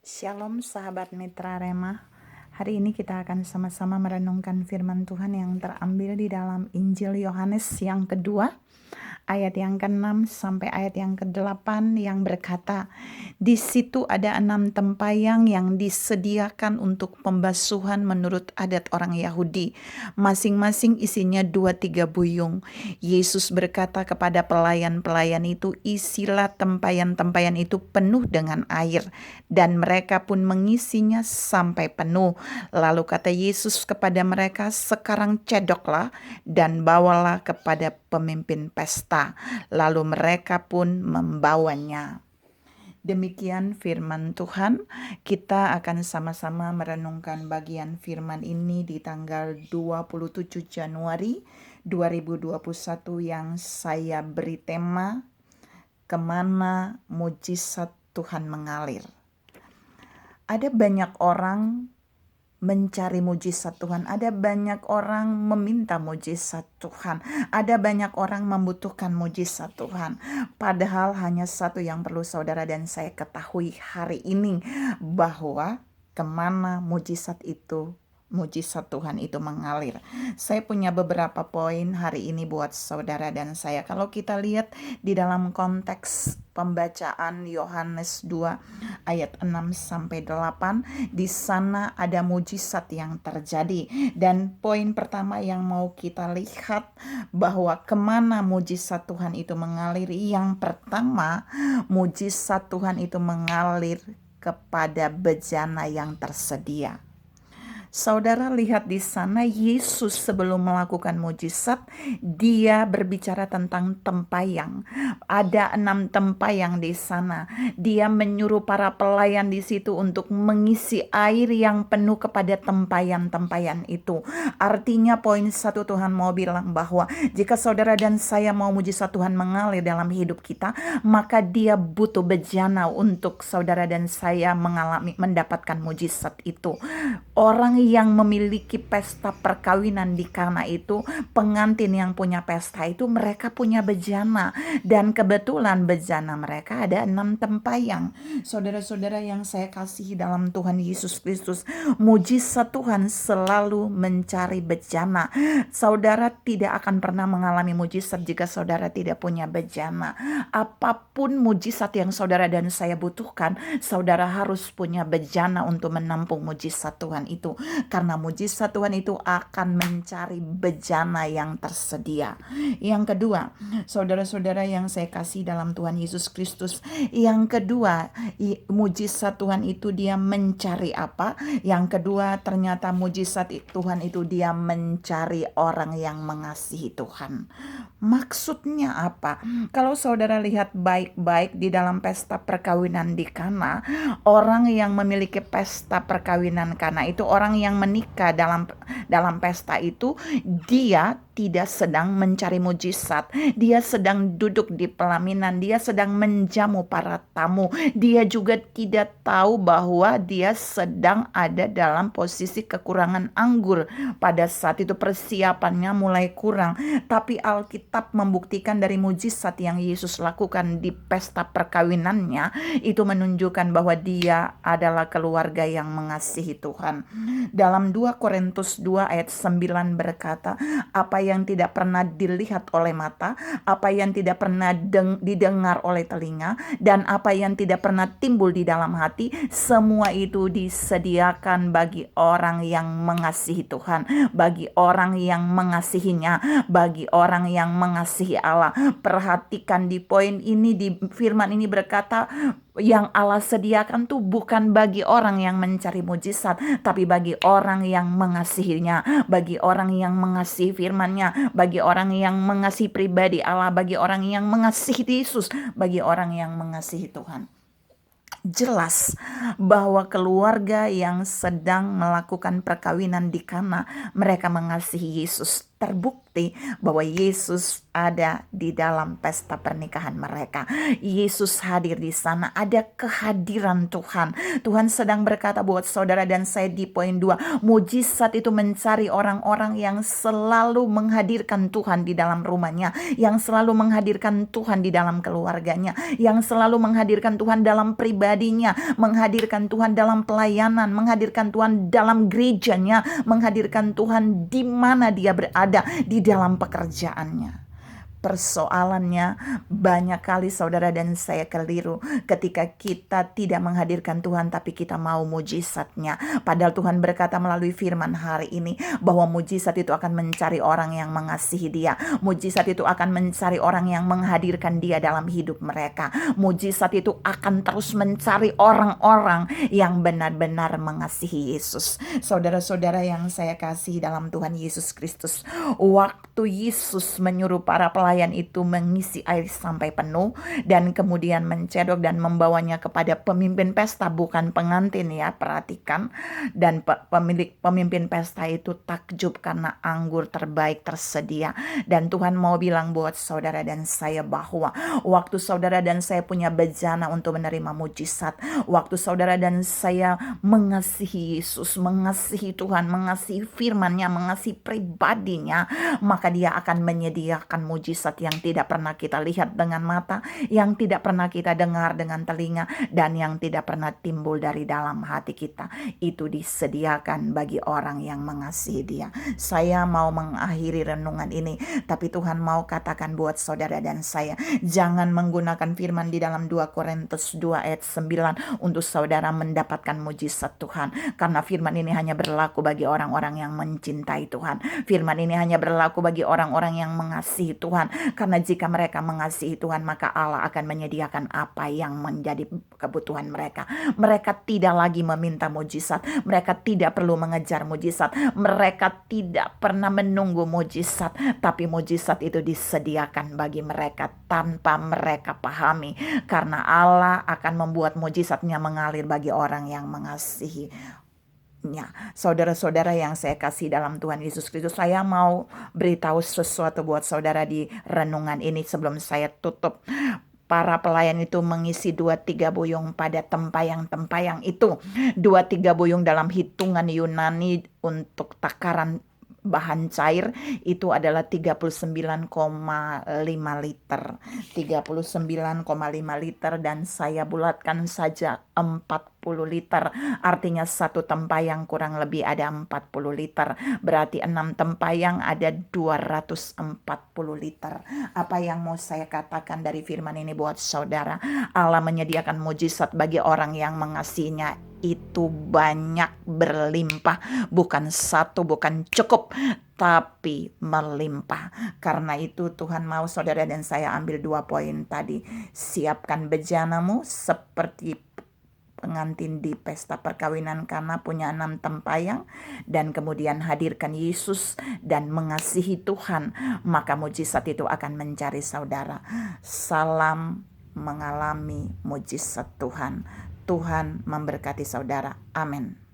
Shalom sahabat Mitra Rema. Hari ini kita akan sama-sama merenungkan firman Tuhan yang terambil di dalam Injil Yohanes yang kedua, ayat yang ke-6 sampai ayat yang ke-8 yang berkata, di situ ada 6 tempayang yang disediakan untuk pembasuhan menurut adat orang Yahudi. Masing-masing isinya 2-3 buyung. Yesus berkata kepada pelayan-pelayan itu, isilah tempayan-tempayan itu penuh dengan air. Dan mereka pun mengisinya sampai penuh. Lalu kata Yesus kepada mereka, sekarang cedoklah dan bawalah kepada pemimpin pesta. Lalu mereka pun membawanya. Demikian firman Tuhan. Kita akan sama-sama merenungkan bagian firman ini di tanggal 27 Januari 2021 yang saya beri tema, kemana mujizat Tuhan mengalir. Ada banyak orang mencari mujizat Tuhan, ada banyak orang meminta mujizat Tuhan, ada banyak orang membutuhkan mujizat Tuhan. Padahal hanya satu yang perlu saudara dan saya ketahui hari ini, bahwa kemana mujizat Tuhan itu mengalir. Saya punya beberapa poin hari ini buat saudara dan saya. Kalau kita lihat di dalam konteks pembacaan Yohanes 2 ayat 6 sampai 8, di sana ada mujizat yang terjadi. Dan poin pertama yang mau kita lihat bahwa kemana mujizat Tuhan itu mengalir. Yang pertama, mujizat Tuhan itu mengalir kepada bejana yang tersedia. Saudara lihat di sana, Yesus sebelum melakukan mujizat, dia berbicara tentang tempayang. Ada 6 tempayang di sana. Dia menyuruh para pelayan di situ untuk mengisi air yang penuh kepada tempayan-tempayan itu. Artinya poin satu, Tuhan mau bilang bahwa jika saudara dan saya mau mujizat Tuhan mengalir dalam hidup kita, maka dia butuh bejana untuk saudara dan saya mendapatkan mujizat itu. Orang yang memiliki pesta perkawinan di Kana itu, pengantin yang punya pesta itu, mereka punya bejana. Dan kebetulan bejana mereka ada 6 tempayang. Saudara-saudara yang saya kasihi dalam Tuhan Yesus Kristus, mujizat Tuhan selalu mencari bejana. Saudara tidak akan pernah mengalami mujizat jika saudara tidak punya bejana. Apapun mujizat yang saudara dan saya butuhkan, saudara harus punya bejana untuk menampung mujizat Tuhan itu. Karena mujizat Tuhan itu akan mencari bejana yang tersedia. Yang kedua, saudara-saudara yang saya kasih dalam Tuhan Yesus Kristus, yang kedua, mujizat Tuhan itu dia mencari apa? Yang kedua, ternyata mujizat Tuhan itu dia mencari orang yang mengasihi Tuhan. Maksudnya apa? Kalau saudara lihat baik-baik di dalam pesta perkawinan di Kana, orang yang memiliki pesta perkawinan Kana itu orang yang menikah dalam pesta itu, dia tidak sedang mencari mujizat. Dia sedang duduk di pelaminan, dia sedang menjamu para tamu. Dia juga tidak tahu bahwa dia sedang ada dalam posisi kekurangan anggur. Pada saat itu persiapannya mulai kurang. Tapi Alkitab membuktikan dari mujizat yang Yesus lakukan di pesta perkawinannya, itu menunjukkan bahwa dia adalah keluarga yang mengasihi Tuhan. Dalam 2 Korintus 2 ayat 9 berkata, apa yang tidak pernah dilihat oleh mata, apa yang tidak pernah didengar oleh telinga, dan apa yang tidak pernah timbul di dalam hati, semua itu disediakan bagi orang yang mengasihi Tuhan, bagi orang yang mengasihinya, bagi orang yang mengasihi Allah. Perhatikan di poin ini, di firman ini berkata, yang Allah sediakan tuh bukan bagi orang yang mencari mujizat, tapi bagi orang yang mengasihinya, bagi orang yang mengasihi firman-Nya, bagi orang yang mengasihi pribadi Allah, bagi orang yang mengasihi Yesus, bagi orang yang mengasihi Tuhan. Jelas bahwa keluarga yang sedang melakukan perkawinan di Kana, mereka mengasihi Yesus. terbukti bahwa Yesus ada di dalam pesta pernikahan mereka. Yesus hadir di sana, ada kehadiran Tuhan. Tuhan sedang berkata buat saudara dan saya di poin 2, mujizat itu mencari orang-orang yang selalu menghadirkan Tuhan di dalam rumahnya, yang selalu menghadirkan Tuhan di dalam keluarganya, yang selalu menghadirkan Tuhan dalam pribadinya, menghadirkan Tuhan dalam pelayanan, menghadirkan Tuhan dalam gerejanya, menghadirkan Tuhan di mana dia berada di dalam pekerjaannya. Persoalannya banyak kali saudara dan saya keliru ketika kita tidak menghadirkan Tuhan tapi kita mau mujizatnya. Padahal Tuhan berkata melalui firman hari ini bahwa mujizat itu akan mencari orang yang mengasihi dia. Mujizat itu akan mencari orang yang menghadirkan dia dalam hidup mereka. Mujizat itu akan terus mencari orang-orang yang benar-benar mengasihi Yesus. Saudara-saudara yang saya kasih dalam Tuhan Yesus Kristus, waktu Yesus menyuruh para pelayan itu mengisi air sampai penuh dan kemudian mencedok dan membawanya kepada pemimpin pesta, bukan pengantin ya, perhatikan. Dan pemimpin pesta itu takjub karena anggur terbaik tersedia. Dan Tuhan mau bilang buat saudara dan saya bahwa waktu saudara dan saya punya bejana untuk menerima mujizat, waktu saudara dan saya mengasihi Yesus, mengasihi Tuhan, mengasihi firman-Nya, mengasihi pribadinya, maka dia akan menyediakan mujizat yang tidak pernah kita lihat dengan mata, yang tidak pernah kita dengar dengan telinga, dan yang tidak pernah timbul dari dalam hati kita. Itu disediakan bagi orang yang mengasihi dia. Saya mau mengakhiri renungan ini, tapi Tuhan mau katakan buat saudara dan saya, jangan menggunakan firman di dalam 2 Korintus 2 ayat 9 untuk saudara mendapatkan mujizat Tuhan. Karena firman ini hanya berlaku bagi orang-orang yang mencintai Tuhan. Firman ini hanya berlaku bagi orang-orang yang mengasihi Tuhan. Karena jika mereka mengasihi Tuhan, maka Allah akan menyediakan apa yang menjadi kebutuhan mereka. Mereka tidak lagi meminta mujizat. Mereka tidak perlu mengejar mujizat. Mereka tidak pernah menunggu mujizat. Tapi mujizat itu disediakan bagi mereka tanpa mereka pahami. Karena Allah akan membuat mujizatnya mengalir bagi orang yang mengasihi. Saudara-saudara yang saya kasih dalam Tuhan Yesus Kristus, saya mau beritahu sesuatu buat saudara di renungan ini sebelum saya tutup. Para pelayan itu mengisi 2-3 buyung pada tempayang-tempayang itu. 2-3 buyung dalam hitungan Yunani untuk takaran bahan cair itu adalah 39,5 liter. 39,5 liter dan saya bulatkan saja 40 liter. Artinya satu tempayang kurang lebih ada 40 liter. Berarti 6 tempayang ada 240 liter. Apa yang mau saya katakan dari firman ini buat saudara? Allah menyediakan mujizat bagi orang yang mengasihinya. Itu banyak, berlimpah, bukan satu, bukan cukup, tapi melimpah. Karena itu Tuhan mau saudara dan saya ambil 2 poin tadi. Siapkan bejanamu seperti pengantin di pesta perkawinan Kana punya 6 tempayang, dan kemudian hadirkan Yesus dan mengasihi Tuhan, maka mujizat itu akan mencari saudara. Salam mengalami mujizat Tuhan. Tuhan memberkati saudara. Amin.